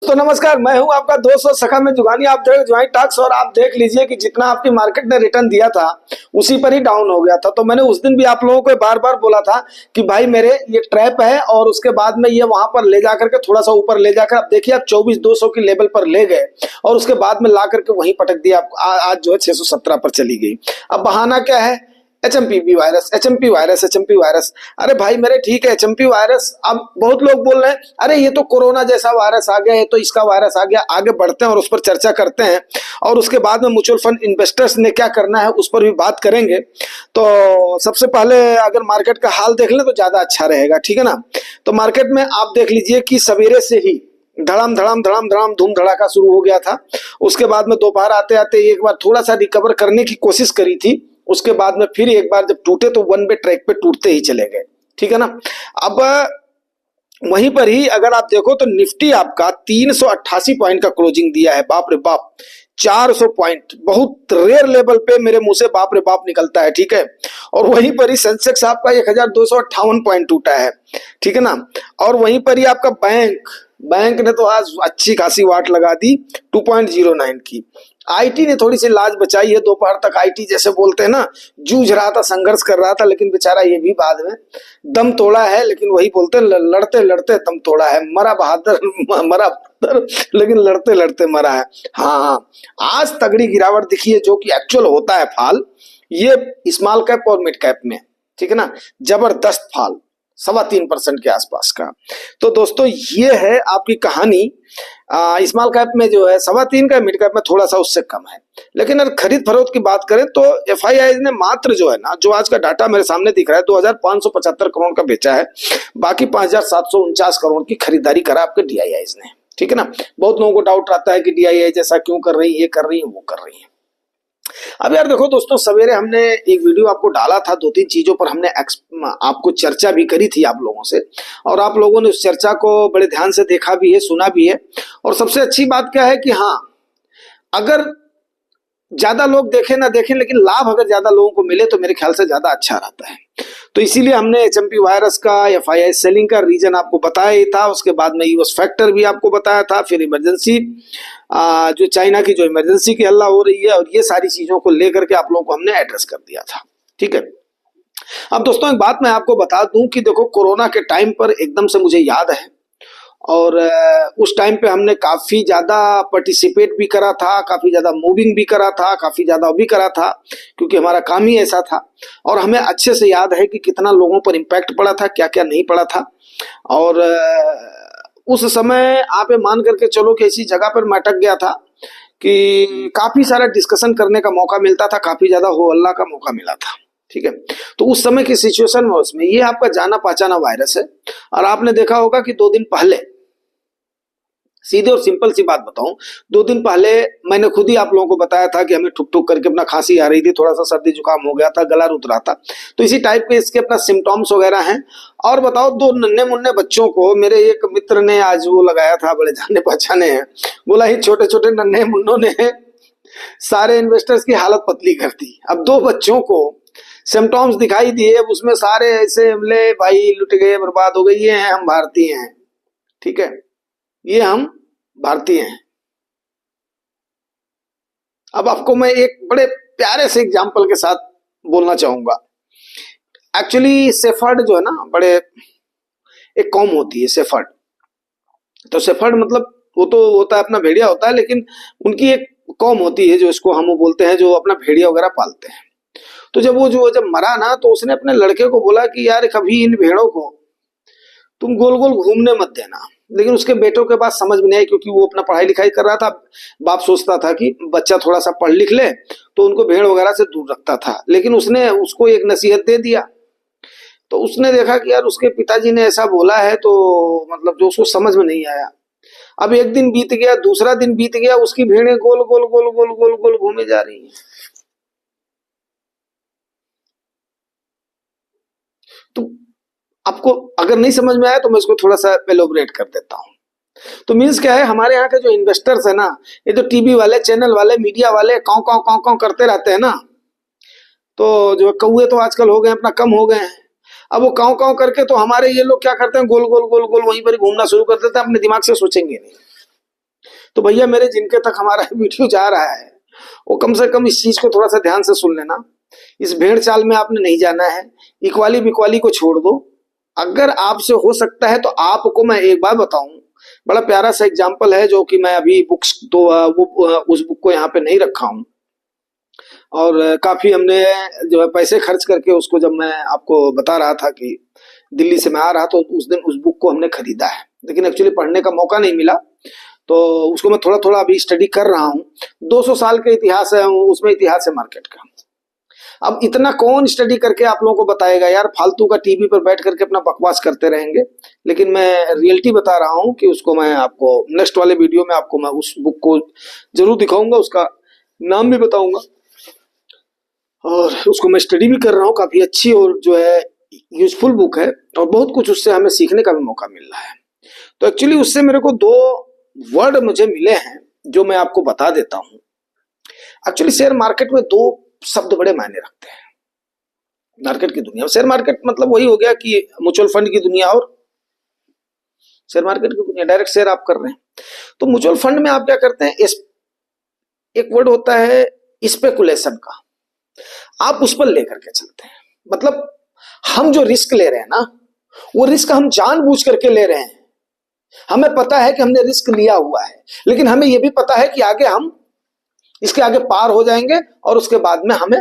तो नमस्कार, मैं हूं आपका दोस्त और सखा में जुगानी। आप देख जुगानी टॉक्स और आप देख लीजिए कि जितना आपकी मार्केट ने रिटर्न दिया था उसी पर ही डाउन हो गया था। तो मैंने उस दिन भी आप लोगों को बार बार बोला था कि भाई मेरे ये ट्रैप है और उसके बाद में ये वहां पर ले जाकर के थोड़ा सा ऊपर ले जाकर, अब देखिए आप 24,200 की लेवल पर ले गए और उसके बाद में ला करके वहीं पटक दिया। आज जो है 617 पर चली गई। अब बहाना क्या है? HMP virus, HMP virus, HMP virus. अरे भाई मेरे ठीक है एचएमपी वायरस। अब बहुत लोग बोल रहे हैं अरे ये तो कोरोना जैसा वायरस आ गया है, तो इसका वायरस आ गया। आगे बढ़ते हैं और उस पर चर्चा करते हैं और उसके बाद में म्यूचुअल फंड इन्वेस्टर्स ने क्या करना है उस पर भी बात करेंगे। तो सबसे पहले अगर मार्केट का हाल देख लें तो ज्यादा अच्छा रहेगा, ठीक है ना। तो मार्केट में आप देख लीजिए कि सवेरे से ही धड़ाम धड़ाम धड़ाम धड़ाम धूम धड़ाका शुरू हो गया था। उसके बाद में दोपहर आते आते एक बार थोड़ा सा रिकवर करने की कोशिश करी थी। उसके बाद में फिर एक बार जब टूटे तो वन वे ट्रैक पे टूटते ही चले गए, ठीक है ना। अब वहीं पर ही अगर आप देखो तो निफ्टी आपका 388 पॉइंट का क्लोजिंग दिया है। बाप रे बाप, 400 पॉइंट बहुत रेयर लेवल पे मेरे मुंह से बाप रे बाप निकलता है, ठीक है। और वहीं पर ही सेंसेक्स आपका 1258 पॉइंट टूटा है, ठीक है ना। और वहीं पर ही आपका बैंक ने तो आज अच्छी खासी वाट लगा दी 2.09 की। आईटी ने थोड़ी सी लाज बचाई है। दोपहर तक आईटी जैसे बोलते हैं ना, जूझ रहा था, संघर्ष कर रहा था, लेकिन बेचारा ये भी बाद में दम तोड़ा है। लेकिन वही बोलते हैं लड़ते लड़ते दम तोड़ा है। मरा बहादुर मरा बहादुर, लेकिन लड़ते लड़ते मरा है। हाँ, आज तगड़ी गिरावट दिखी है जो कि एक्चुअल होता है फाल ये स्मॉल कैप और मिड कैप में, ठीक है ना। जबरदस्त फाल 3.25% के आसपास का। तो दोस्तों ये है आपकी कहानी। स्मॉल कैप में जो है 3.25 का, मिड कैप में थोड़ा सा उससे कम है। लेकिन अगर खरीद फरोख्त की बात करें तो एफआईआई ने मात्र जो है ना, जो आज का डाटा मेरे सामने दिख रहा है 2575 करोड़ का बेचा है। बाकी 5749 करोड़ की खरीदारी करा आपके डीआईआई ने, ठीक है ना। बहुत लोगों को डाउट आता है कि डीआईआई जैसा क्यों कर रही है, ये कर रही है, वो कर रही है। अब यार देखो दोस्तों, सवेरे हमने एक वीडियो आपको डाला था, 2-3 चीजों पर हमने आपको चर्चा भी करी थी आप लोगों से, और आप लोगों ने उस चर्चा को बड़े ध्यान से देखा भी है, सुना भी है। और सबसे अच्छी बात क्या है कि हाँ, अगर ज्यादा लोग देखें ना देखें, लेकिन लाभ अगर ज्यादा लोगों को मिले तो मेरे ख्याल से ज्यादा अच्छा रहता है। तो इसीलिए हमने एचएमपी वायरस का एफआईआई सेलिंग का रीजन आपको बताया ही था। उसके बाद में यूएस फैक्टर भी आपको बताया था, फिर इमरजेंसी जो चाइना की जो इमरजेंसी की हल्ला हो रही है, और ये सारी चीजों को लेकर के आप लोगों को हमने एड्रेस कर दिया था, ठीक है। अब दोस्तों एक बात मैं आपको बता दूं कि देखो, कोरोना के टाइम पर एकदम से मुझे याद है, और उस टाइम पे हमने काफी ज्यादा पार्टिसिपेट भी करा था, काफी ज्यादा मूविंग भी करा था, काफी ज्यादा भी करा था, क्योंकि हमारा काम ही ऐसा था। और हमें अच्छे से याद है कि कितना लोगों पर इम्पैक्ट पड़ा था, क्या क्या नहीं पड़ा था। और उस समय आप ये मान करके चलो कि ऐसी जगह पर मैं अटक गया था कि काफी सारा डिस्कशन करने का मौका मिलता था, काफी ज्यादा हो हल्ला का मौका मिला था, ठीक है। तो उस समय की सिचुएशन में उसमें ये आपका जाना पहचाना वायरस है। और आपने देखा होगा कि 2 दिन पहले, सीधे और सिंपल सी बात बताऊं, 2 दिन पहले मैंने खुद ही आप लोगों को बताया था कि हमें ठुक ठुक करके अपना खांसी आ रही थी, थोड़ा सा सर्दी जुकाम हो गया था, गला रुत रहा था। तो इसी टाइप के इसके अपना सिम्टम्स वगैरह हैं। और बताओ, 2 नन्हे मुन्ने बच्चों को मेरे एक मित्र ने आज वो लगाया था, बड़े जाने पहचाने हैं, बोला ही छोटे छोटे नन्हे मुन्नों ने सारे इन्वेस्टर्स की हालत पतली कर दी। अब 2 बच्चों को सिम्टम्स दिखाई दिए, उसमें सारे ऐसे बोले भाई लुट गए, बर्बाद हो गए, ये हैं हम भारतीय हैं, ठीक है, ये हम भारतीय हैं। अब आपको मैं एक बड़े प्यारे से एग्जाम्पल के साथ बोलना चाहूंगा। एक्चुअली सेफर्ड जो है ना, बड़े एक कौम होती है सेफर्ड। तो सेफर्ड मतलब वो तो होता है अपना भेड़िया होता है, लेकिन उनकी एक कौम होती है जो इसको हम बोलते हैं, जो अपना भेड़िया वगैरह पालते हैं। तो जब मरा ना, तो उसने अपने लड़के को बोला कि यार कभी इन भेड़ों को तुम गोल गोल घूमने मत देना। लेकिन उसके बेटों के पास समझ में नहीं आई, क्योंकि वो अपना पढ़ाई लिखाई कर रहा था। बाप सोचता था कि बच्चा थोड़ा सा पढ़ लिख ले, तो उनको भेड़ वगैरह से दूर रखता था। लेकिन उसने उसको एक नसीहत दे दिया। तो उसने देखा कि यार उसके पिताजी ने ऐसा बोला है, तो मतलब जो उसको समझ में नहीं आया। अब एक दिन बीत गया, दूसरा दिन बीत गया, उसकी भेड़ें गोल गोल गोल गोल गोल गोल घूमे जा रही हैं। तो आपको अगर नहीं समझ में आया तो मैं इसको थोड़ा सा एलोबरेट कर देता हूं। तो मीन्स क्या है, हमारे यहाँ के जो इन्वेस्टर्स है ना, ये जो टीवी वाले, चैनल वाले, मीडिया वाले काव काव काव काव करते रहते हैं ना, तो जो कौए तो आजकल हो गए अपना कम हो गए हैं। अब वो काव काव करके तो हमारे ये लोग क्या करते हैं, गोल गोल गोल गोल वहीं पर ही घूमना शुरू कर देते हैं, अपने दिमाग से सोचेंगे नहीं। तो भैया मेरे, जिनके तक हमारा वीडियो जा रहा है वो कम से कम इस चीज को थोड़ा सा ध्यान से सुन लेना। इस भेड़ चाल में आपने नहीं जाना है। इक्वाली बिक्वाली को छोड़ दो। अगर आपसे हो सकता है तो आपको मैं एक बात बताऊं, बड़ा प्यारा सा एग्जांपल है जो कि मैं अभी बुक्स तो उस बुक को यहाँ पे नहीं रखा हूं, और काफी हमने जो है पैसे खर्च करके उसको, जब मैं आपको बता रहा था कि दिल्ली से मैं आ रहा तो उस दिन उस बुक को हमने खरीदा है, लेकिन एक्चुअली पढ़ने का मौका नहीं मिला। तो उसको मैं थोड़ा थोड़ा अभी स्टडी कर रहा हूँ। 200 साल का इतिहास है उसमें, इतिहास है मार्केट का। अब इतना कौन स्टडी करके आप लोगों को बताएगा यार, फालतू का टीवी पर बैठ करके अपना बकवास करते रहेंगे। लेकिन मैं रियलिटी बता रहा हूँ कि उसको मैं आपको नेक्स्ट वाले वीडियो में आपको मैं उस बुक को जरूर दिखाऊंगा, उसका नाम भी बताऊंगा, और उसको मैं स्टडी भी कर रहा हूँ। काफी अच्छी और जो है यूजफुल बुक है, और बहुत कुछ उससे हमें सीखने का भी मौका मिल रहा है। तो एक्चुअली उससे मेरे को 2 वर्ड मुझे मिले हैं जो मैं आपको बता देता हूं। एक्चुअली शेयर मार्केट में 2 शब्द बड़े मायने रखते हैं मार्केट की दुनिया में। शेयर मार्केट मतलब वही हो गया कि म्यूचुअल फंड की दुनिया और शेयर मार्केट की दुनिया। डायरेक्ट शेयर आप कर रहे हैं तो म्यूचुअल फंड में आप क्या करते हैं, एक वर्ड होता है स्पेकुलेशन का, आप उस पर लेकर के चलते हैं। मतलब हम जो रिस्क ले रहे हैं ना, वो रिस्क हम जानबूझ करके ले रहे हैं। हमें पता है कि हमने रिस्क लिया हुआ है, लेकिन हमें यह भी पता है कि आगे हम इसके आगे पार हो जाएंगे और उसके बाद में हमें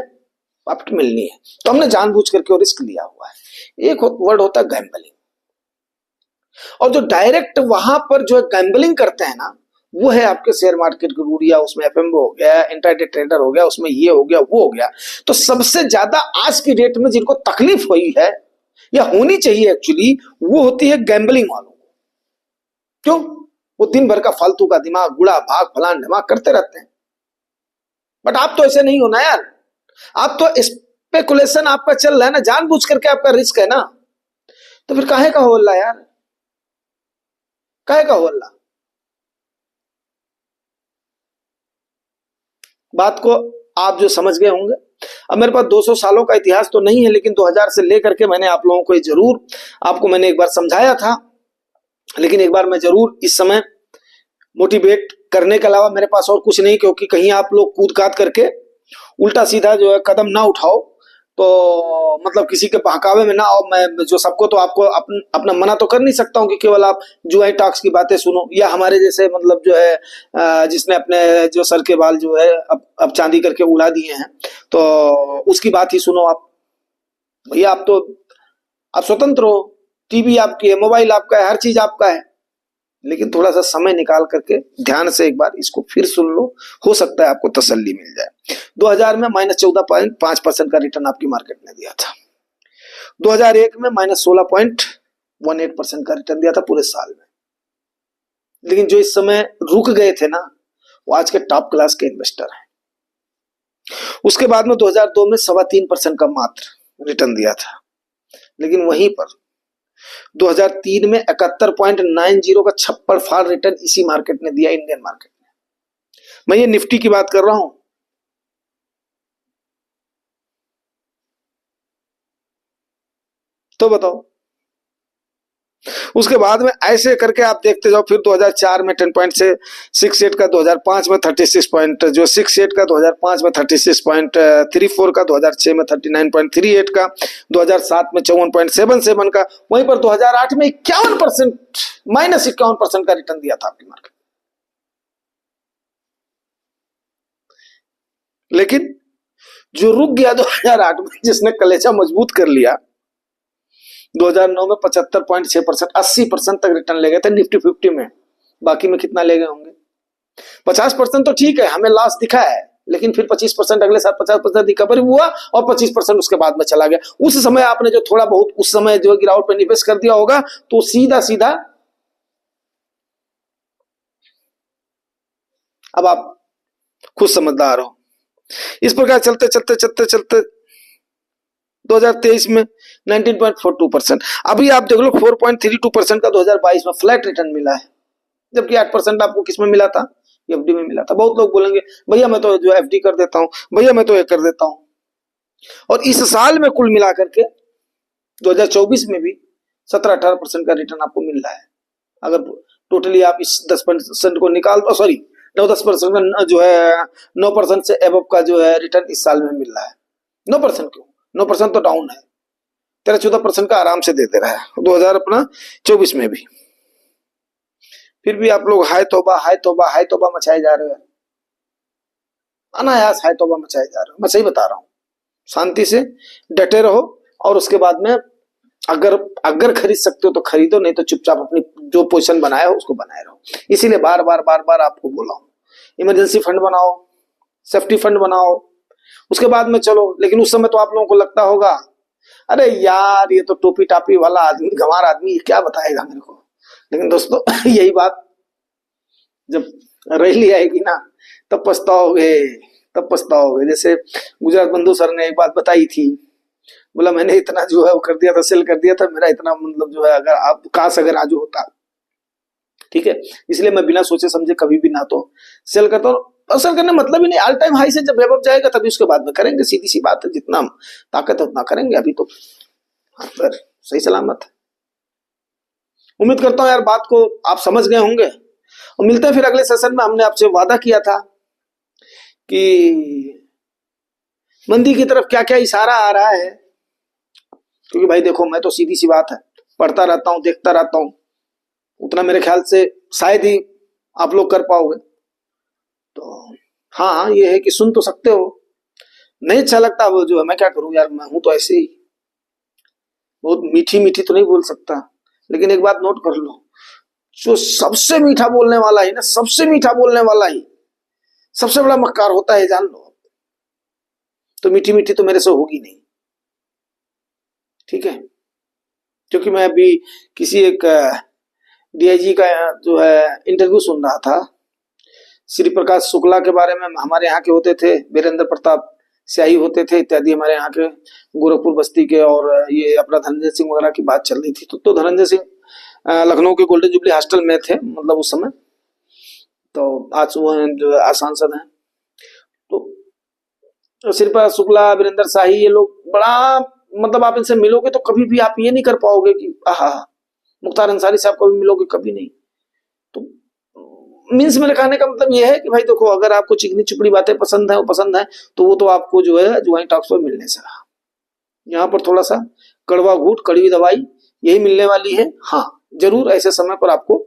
प्रॉफिट मिलनी है, तो हमने जानबूझ करके वो रिस्क लिया हुआ है। एक वर्ड होता है गैम्बलिंग, और जो डायरेक्ट वहां पर जो गैम्बलिंग करते हैं ना, वो है आपके शेयर मार्केट की रूढ़िया। उसमें एफएमओ हो गया, इंट्राडे ट्रेडर हो गया, उसमें ये हो गया वो हो गया। तो सबसे ज्यादा आज की डेट में जिनको तकलीफ हुई है या होनी चाहिए एक्चुअली, वो होती है गैम्बलिंग वालों को। क्यों? वो दिन भर का फालतू का दिमाग, गुड़ा भाग फलान दिमाग करते रहते हैं। बट आप तो ऐसे नहीं हो ना यार, आप तो स्पेकुलेशन आपका चल रहा है ना, जानबूझ करके आपका रिस्क है ना। तो फिर काहे का होल्ला यार, काहे का होल्ला? बात को आप जो समझ गए होंगे। अब मेरे पास 200 सालों का इतिहास तो नहीं है, लेकिन 2000 से लेकर के मैंने आप लोगों को जरूर, आपको मैंने एक बार समझाया था, लेकिन एक बार मैं जरूर इस समय मोटिवेट करने के अलावा मेरे पास और कुछ नहीं, क्योंकि कहीं आप लोग कूद काद करके उल्टा सीधा जो है कदम ना उठाओ, तो मतलब किसी के बहकावे में ना आओ। मैं जो सबको तो आपको अपना मना तो कर नहीं सकता हूँ कि केवल आप जुआई टॉक्स की बातें सुनो, या हमारे जैसे मतलब जो है जिसने अपने जो सर के बाल जो है अब चांदी करके उड़ा दिए हैं, तो उसकी बात ही सुनो आप। भैया आप तो आप स्वतंत्र हो, टीवी आपकी है, मोबाइल आपका है, हर चीज आपका है, लेकिन थोड़ा सा समय निकाल करके ध्यान से एक बार इसको फिर सुन लो, हो सकता है आपको तसल्ली मिल जाए। 2000 में -14.5% का रिटर्न आपकी मार्केट ने दिया था। 2001 में -16.18% का रिटर्न दिया था पूरे साल में। लेकिन जो इस समय रुक गए थे ना, वो आज के टॉप क्लास के इन्वेस्टर हैं। उसके बाद में 2002 में 3.25% का मात्र रिटर्न दिया था, लेकिन वहीं पर 2003 में 71.90 का छप्पड़ फाड़ रिटर्न इसी मार्केट ने दिया, इंडियन मार्केट ने। मैं ये निफ्टी की बात कर रहा हूं। तो बताओ, उसके बाद में ऐसे करके आप देखते जाओ। फिर 2004 में 10.68 का, 2005 में 36.68 का, 2005 में 36.34 का, 2006 में 39.38 का, 2007 में 54.77 का। वहीं पर 2008 में 51%, -51% का रिटर्न दिया था आपकी मार्केट। लेकिन जो रुक गया 2008 में, जिसने कलेजा मजबूत कर लिया, 2009 में 75.6%, 80% तक रिटर्न ले गए थे निफ्टी 50 में। बाकी में कितना ले गए होंगे? 50% तो ठीक है, हमें लॉस दिखा है, लेकिन फिर 25% अगले साल 50% रिकवरी हुआ, और 25% उसके बाद में चला गया। उस समय आपने जो थोड़ा बहुत उस समय जो गिरावट पे निवेश कर दिया होगा, तो सीधा सीधा अब आप खुद समझदार हो। इस प्रकार चलते चलते चलते चलते 2023 में 19.42%, अभी आप देख लो 4.32% का 2022 में फ्लैट रिटर्न मिला है, जबकि 8% आपको किस में मिला था? एफडी में मिला था। बहुत लोग बोलेंगे भैया मैं तो जो एफडी कर देता हूं, भैया मैं तो ये कर देता हूं। और इस साल में कुल मिलाकर के 2024 में भी 17-18% का रिटर्न आपको मिल रहा है। अगर टोटली आप इस 10% को निकाल दो, सॉरी 9-10% जो है 9% से एबव का जो है रिटर्न इस साल में मिल रहा है। 9% क्यों, 9% तो डाउन है, 13-14% का आराम से देते रहा है 2024 में भी। फिर भी आप लोग हाय तौबा हाय तौबा हाय तौबा मचाए जा रहे हो, अनायास हाय तौबा मचाए जा रहे हो। मैं सही बता रहा हूँ, शांति से डटे रहो और उसके बाद में अगर अगर खरीद सकते हो तो खरीदो, नहीं तो चुपचाप अपनी जो पोजीशन बनाए हो उसको बनाए रहो। इसीलिए बार बार आपको बोला हूं, इमरजेंसी फंड बनाओ, सेफ्टी फंड बनाओ, उसके बाद में चलो। लेकिन उस समय तो आप लोगों को लगता होगा अरे यार ये तो टोपी टापी वाला आदमी, गंवार आदमी, ये क्या बताएगा मेरे को। लेकिन दोस्तों यही बात जब रैली आएगी ना तब पछताओगे, तब पछताओगे। जैसे गुजरात बंधु सर ने एक बात बताई थी, बोला मैंने इतना जो है वो कर दिया था, सेल कर दिया था, मेरा इतना मतलब जो है अगर आप काश अगर आज होता, ठीक है। इसलिए मैं बिना सोचे समझे कभी भी ना तो सेल करता हूँ, और सेल करने मतलब ही नहीं, ऑल टाइम हाई से जब वेब अप जाएगा तभी उसके बाद में करेंगे, सीधी सी बात है। जितना ताकत है उतना करेंगे, अभी तो हाथ पैर सही सलामत है। उम्मीद करता हूँ यार बात को आप समझ गए होंगे, और मिलते हैं फिर अगले सेशन में। हमने आपसे वादा किया था कि मंदी की तरफ क्या क्या इशारा आ रहा है, क्योंकि भाई देखो मैं तो सीधी सी बात है पढ़ता रहता हूँ, देखता रहता हूँ, उतना मेरे ख्याल से शायद ही आप लोग कर पाओगे। तो हाँ ये है कि सुन तो सकते हो, नहीं अच्छा लगता वो जो है मैं क्या करूं यार, मैं हूं तो ऐसे ही, बहुत मीठी मीठी तो नहीं बोल सकता। लेकिन एक बात नोट कर लो, जो सबसे मीठा बोलने वाला ही ना, सबसे मीठा बोलने वाला ही सबसे बड़ा मक्कार होता है, जान लो। तो मीठी मीठी तो मेरे से होगी नहीं, ठीक है। क्योंकि मैं अभी किसी एक डीआईजी का जो है इंटरव्यू सुन रहा था, श्री प्रकाश शुक्ला के बारे में, हमारे यहाँ के होते थे, वीरेंद्र प्रताप स्याही होते थे इत्यादि, हमारे यहाँ के गोरखपुर बस्ती के, और ये अपना धनंजय सिंह वगैरह की बात चल रही थी। तो धनंजय सिंह लखनऊ के गोल्डन जुबली हॉस्टल में थे, मतलब उस समय, तो आज वो जो आज सांसद हैं। तो श्री प्रकाश शुक्ला, वीरेंद्र शाही, ये लोग बड़ा मतलब आप इनसे मिलोगे तो कभी भी आप ये नहीं कर पाओगे कि आहा। मुख्तार अंसारी साहब को भी मिलोगे कभी नहीं। तो मीन्स मेरे कहने का मतलब ये है कि भाई देखो, अगर आपको चिकनी चुपड़ी बातें पसंद है, वो पसंद है, तो वो तो आपको जो है जुआई टॉक्स पर मिलने से रहा। यहाँ पर थोड़ा सा कड़वा घूट, कड़वी दवाई यही मिलने वाली है। हाँ जरूर ऐसे समय पर आपको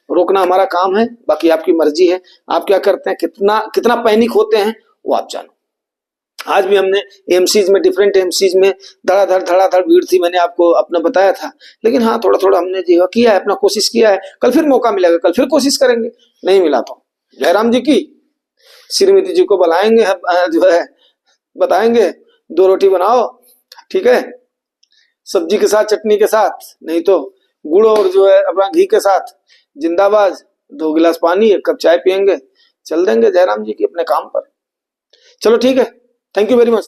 रोकना हमारा काम है, बाकी आपकी मर्जी है, आप क्या करते हैं, कितना कितना पैनिक होते हैं वो आप जानो। आज भी हमने एमसीज में, डिफरेंट एमसीज में धड़ाधड़ भीड़ थी, मैंने आपको अपना बताया था। लेकिन हाँ थोड़ा थोड़ा हमने जो किया है, अपना कोशिश किया है। कल फिर मौका मिलेगा, कल फिर कोशिश करेंगे, नहीं मिला तो जयराम जी की, श्रीमती जी को बुलाएंगे, जो है बताएंगे 2 रोटी बनाओ, ठीक है, सब्जी के साथ, चटनी के साथ, नहीं तो गुड़ और जो है अपना घी के साथ, जिंदाबाद। 2 गिलास पानी, 1 कप चाय पियेंगे, चल देंगे जयराम जी की अपने काम पर। चलो ठीक है, थैंक यू वेरी मच।